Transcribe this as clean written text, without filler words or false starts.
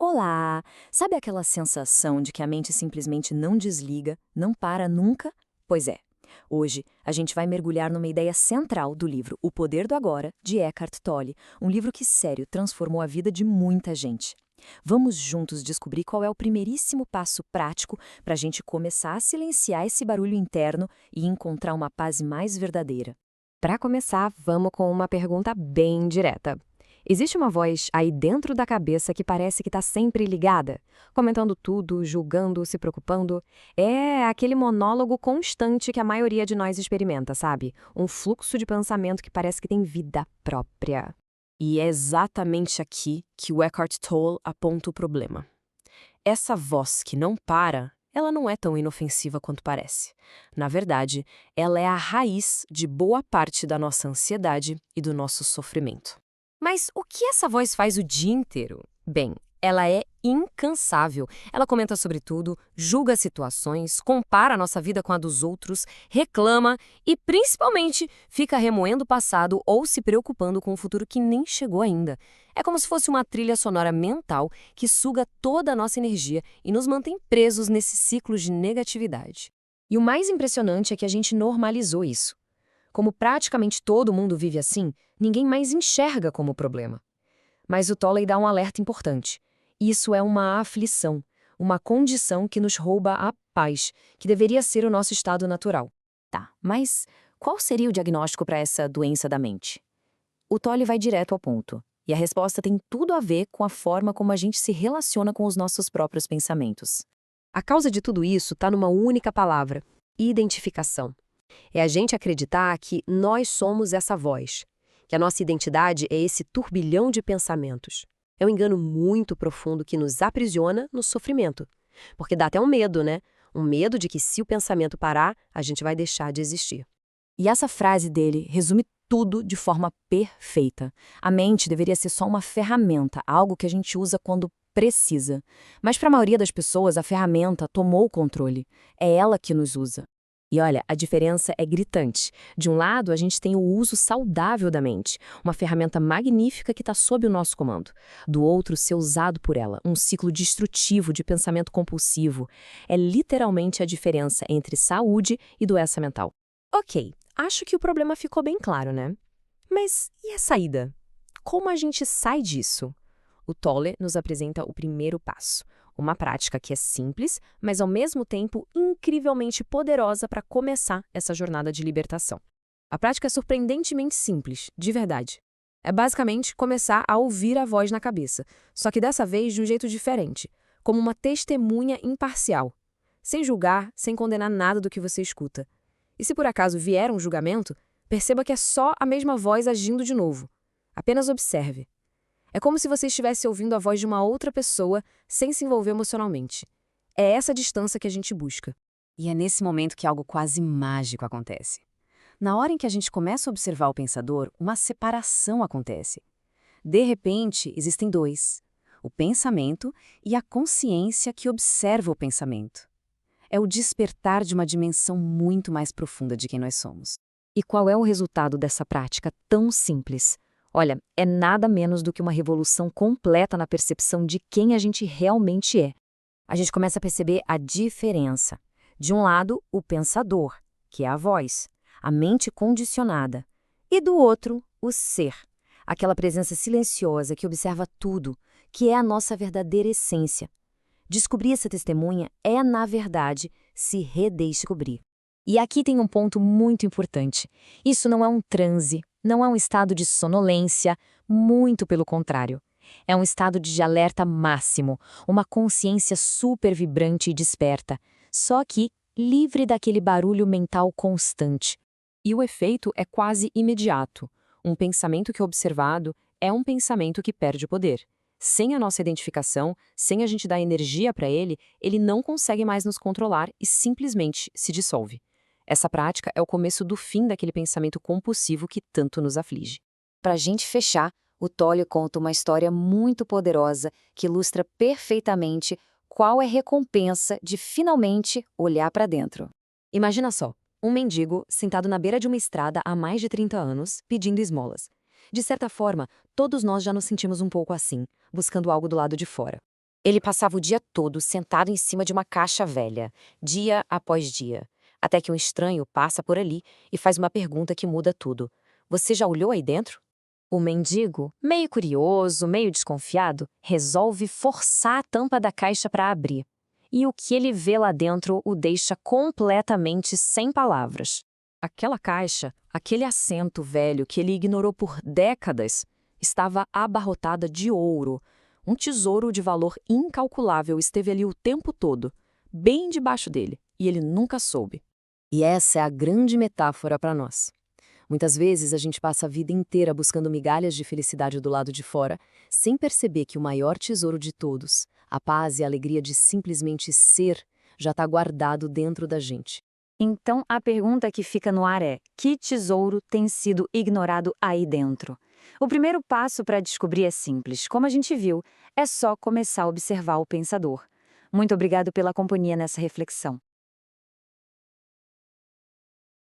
Olá! Sabe aquela sensação de que a mente simplesmente não desliga, não para nunca? Pois é. Hoje, a gente vai mergulhar numa ideia central do livro O Poder do Agora, de Eckhart Tolle, um livro que, sério, transformou a vida de muita gente. Vamos juntos descobrir qual é o primeiríssimo passo prático para a gente começar a silenciar esse barulho interno e encontrar uma paz mais verdadeira. Para começar, vamos com uma pergunta bem direta. Existe uma voz aí dentro da cabeça que parece que está sempre ligada, comentando tudo, julgando, se preocupando? É aquele monólogo constante que a maioria de nós experimenta, sabe? Um fluxo de pensamento que parece que tem vida própria. E é exatamente aqui que o Eckhart Tolle aponta o problema. Essa voz que não para, ela não é tão inofensiva quanto parece. Na verdade, ela é a raiz de boa parte da nossa ansiedade e do nosso sofrimento. Mas o que essa voz faz o dia inteiro? Bem, ela é incansável. Ela comenta sobre tudo, julga situações, compara a nossa vida com a dos outros, reclama e, principalmente, fica remoendo o passado ou se preocupando com o futuro que nem chegou ainda. É como se fosse uma trilha sonora mental que suga toda a nossa energia e nos mantém presos nesse ciclo de negatividade. E o mais impressionante é que a gente normalizou isso. Como praticamente todo mundo vive assim, ninguém mais enxerga como problema. Mas o Tolle dá um alerta importante. Isso é uma aflição, uma condição que nos rouba a paz, que deveria ser o nosso estado natural. Tá, mas qual seria o diagnóstico para essa doença da mente? O Tolle vai direto ao ponto, e a resposta tem tudo a ver com a forma como a gente se relaciona com os nossos próprios pensamentos. A causa de tudo isso está numa única palavra: identificação. É a gente acreditar que nós somos essa voz, que a nossa identidade é esse turbilhão de pensamentos. É um engano muito profundo que nos aprisiona no sofrimento. Porque dá até um medo, né? Um medo de que se o pensamento parar, a gente vai deixar de existir. E essa frase dele resume tudo de forma perfeita. A mente deveria ser só uma ferramenta, algo que a gente usa quando precisa. Mas para a maioria das pessoas, a ferramenta tomou o controle. É ela que nos usa. E olha, a diferença é gritante. De um lado, a gente tem o uso saudável da mente, uma ferramenta magnífica que está sob o nosso comando. Do outro, ser usado por ela, um ciclo destrutivo de pensamento compulsivo. É literalmente a diferença entre saúde e doença mental. Ok, acho que o problema ficou bem claro, né? Mas e a saída? Como a gente sai disso? O Tolle nos apresenta o primeiro passo. Uma prática que é simples, mas ao mesmo tempo incrivelmente poderosa para começar essa jornada de libertação. A prática é surpreendentemente simples, de verdade. É basicamente começar a ouvir a voz na cabeça, só que dessa vez de um jeito diferente, como uma testemunha imparcial, sem julgar, sem condenar nada do que você escuta. E se por acaso vier um julgamento, perceba que é só a mesma voz agindo de novo. Apenas observe. É como se você estivesse ouvindo a voz de uma outra pessoa sem se envolver emocionalmente. É essa distância que a gente busca. E é nesse momento que algo quase mágico acontece. Na hora em que a gente começa a observar o pensador, uma separação acontece. De repente, existem dois: o pensamento e a consciência que observa o pensamento. É o despertar de uma dimensão muito mais profunda de quem nós somos. E qual é o resultado dessa prática tão simples? Olha, é nada menos do que uma revolução completa na percepção de quem a gente realmente é. A gente começa a perceber a diferença. De um lado, o pensador, que é a voz, a mente condicionada. E do outro, o ser, aquela presença silenciosa que observa tudo, que é a nossa verdadeira essência. Descobrir essa testemunha é, na verdade, se redescobrir. E aqui tem um ponto muito importante. Isso não é um transe, não é um estado de sonolência, muito pelo contrário. É um estado de alerta máximo, uma consciência super vibrante e desperta, só que livre daquele barulho mental constante. E o efeito é quase imediato. Um pensamento que é observado é um pensamento que perde o poder. Sem a nossa identificação, sem a gente dar energia para ele não consegue mais nos controlar e simplesmente se dissolve. Essa prática é o começo do fim daquele pensamento compulsivo que tanto nos aflige. Para a gente fechar, o Tolle conta uma história muito poderosa que ilustra perfeitamente qual é a recompensa de finalmente olhar para dentro. Imagina só, um mendigo sentado na beira de uma estrada há mais de 30 anos, pedindo esmolas. De certa forma, todos nós já nos sentimos um pouco assim, buscando algo do lado de fora. Ele passava o dia todo sentado em cima de uma caixa velha, dia após dia, até que um estranho passa por ali e faz uma pergunta que muda tudo. Você já olhou aí dentro? O mendigo, meio curioso, meio desconfiado, resolve forçar a tampa da caixa para abrir. E o que ele vê lá dentro o deixa completamente sem palavras. Aquela caixa, aquele assento velho que ele ignorou por décadas, estava abarrotada de ouro. Um tesouro de valor incalculável esteve ali o tempo todo, bem debaixo dele, e ele nunca soube. E essa é a grande metáfora para nós. Muitas vezes a gente passa a vida inteira buscando migalhas de felicidade do lado de fora, sem perceber que o maior tesouro de todos, a paz e a alegria de simplesmente ser, já está guardado dentro da gente. Então, a pergunta que fica no ar é: que tesouro tem sido ignorado aí dentro? O primeiro passo para descobrir é simples. Como a gente viu, é só começar a observar o pensador. Muito obrigado pela companhia nessa reflexão.